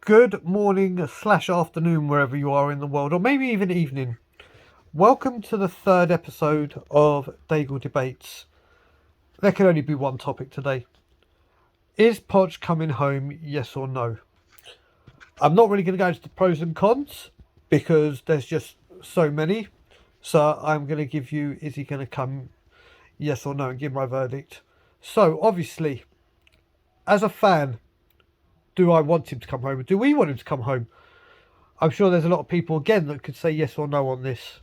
Good morning slash afternoon wherever you are in the world, or maybe even evening. Welcome to the third episode of Dagul Debates. There can only be one topic today. Is Poch coming home, yes or no? I'm not really going to go into the pros and cons because there's just so many. So I'm going to give you, is he going to come, yes or no, and give my verdict. So obviously, as a fan, do I want him to come home? Do we want him to come home? I'm sure there's a lot of people again that could say yes or no on this.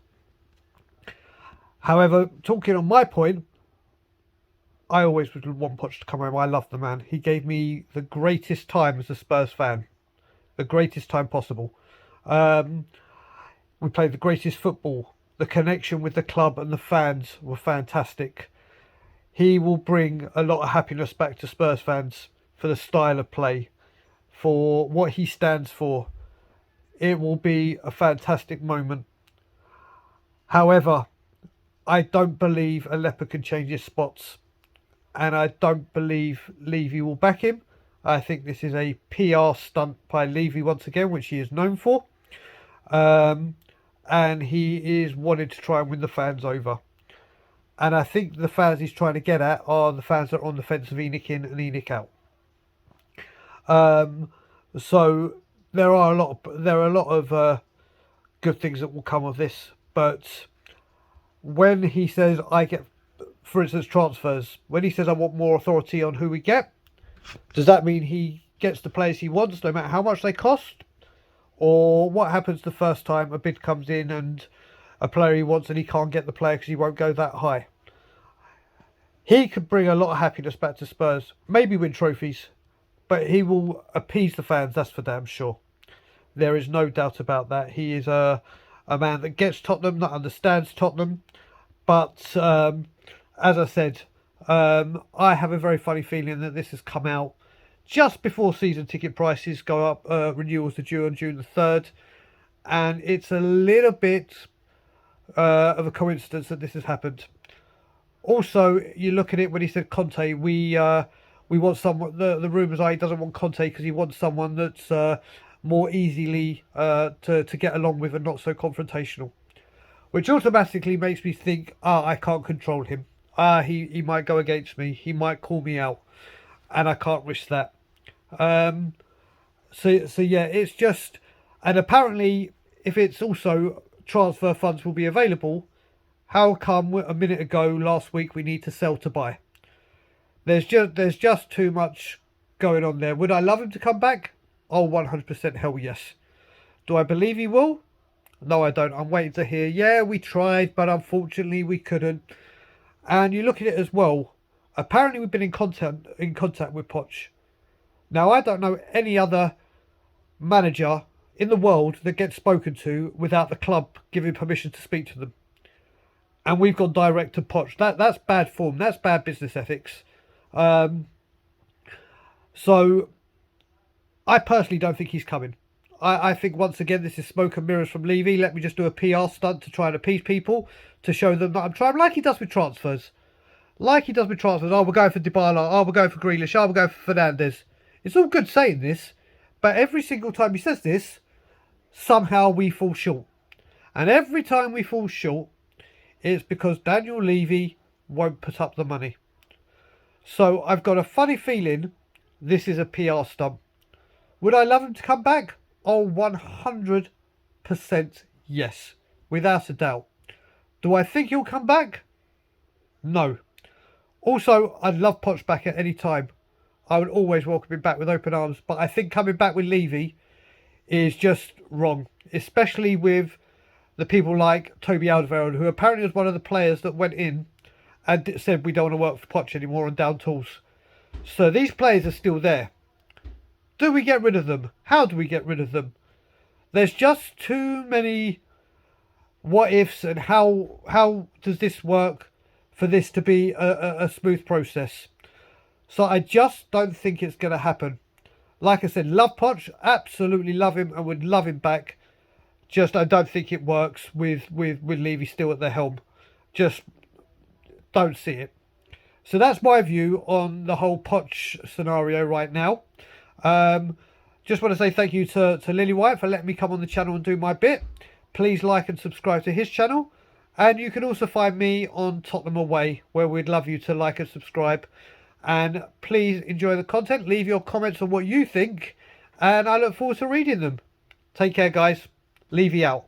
However, talking on my point, I always would want Poch to come home. I love the man. He gave me the greatest time as a Spurs fan, the greatest time possible. We played the greatest football. The connection with the club and the fans were fantastic. He will bring a lot of happiness back to Spurs fans for the style of play, for what he stands for. It will be a fantastic moment. However, I don't believe a leopard can change his spots, and I don't believe Levy will back him. I think this is a PR stunt by Levy once again, which he is known for. And he is wanting to try and win the fans over. And I think the fans he's trying to get at are the fans that are on the fence of ENIC in and ENIC out. So there are a lot of good things that will come of this, but when he says I get, for instance, transfers, when he says I want more authority on who we get, does that mean he gets the players he wants no matter how much they cost? Or what happens the first time a bid comes in and a player he wants and he can't get the player because he won't go that high? He could bring a lot of happiness back to Spurs, maybe win trophies, but he will appease the fans, that's for damn sure. There is no doubt about that. He is a man that gets Tottenham, that understands Tottenham. But as I said, I have a very funny feeling that this has come out just before season ticket prices go up. Renewals are due on June the 3rd. And it's a little bit of a coincidence that this has happened. Also, you look at it when he said Conte, we want someone. The rumours are he doesn't want Conte because he wants someone that's more easily to get along with and not so confrontational. Which automatically makes me think, I can't control him. He might go against me. He might call me out. And I can't risk that. So yeah, it's just... And apparently, if it's also transfer funds will be available, how come a minute ago, last week, we need to sell to buy? There's just too much going on there. Would I love him to come back? Oh, 100% hell yes. Do I believe he will? No, I don't. I'm waiting to hear, yeah, we tried, but unfortunately we couldn't. And you look at it as well. Apparently we've been in contact with Poch. Now, I don't know any other manager in the world that gets spoken to without the club giving permission to speak to them. And we've gone direct to Poch. That's bad form. That's bad business ethics. So, I personally don't think he's coming. I think once again this is smoke and mirrors from Levy. Let me just do a PR stunt to try and appease people, to show them that I'm trying, like he does with transfers. Oh, we're going for Dybala. Oh, we're going for Grealish. Oh, we're going for Fernandes. It's all good saying this, but every single time he says this, somehow we fall short. And every time we fall short, it's because Daniel Levy won't put up the money. So I've got a funny feeling this is a PR stunt. Would I love him to come back? Oh, 100% yes, without a doubt. Do I think he'll come back? No. Also, I'd love Poch back at any time. I would always welcome him back with open arms. But I think coming back with Levy is just wrong. Especially with the people like Toby Alderweireld, who apparently was one of the players that went in and said we don't want to work for Poch anymore and down tools. So these players are still there. Do we get rid of them? How do we get rid of them? There's just too many what ifs and how does this work for this to be a smooth process. So I just don't think it's going to happen. Like I said, love Poch, absolutely love him and would love him back. Just I don't think it works with Levy still at the helm. Just don't see it. So that's my view on the whole Poch scenario right now. Just want to say thank you to Lily White for letting me come on the channel and do my bit. Please like and subscribe to his channel. And you can also find me on Tottenham Away, where we'd love you to like and subscribe. And please enjoy the content. Leave your comments on what you think. And I look forward to reading them. Take care, guys. Levy out.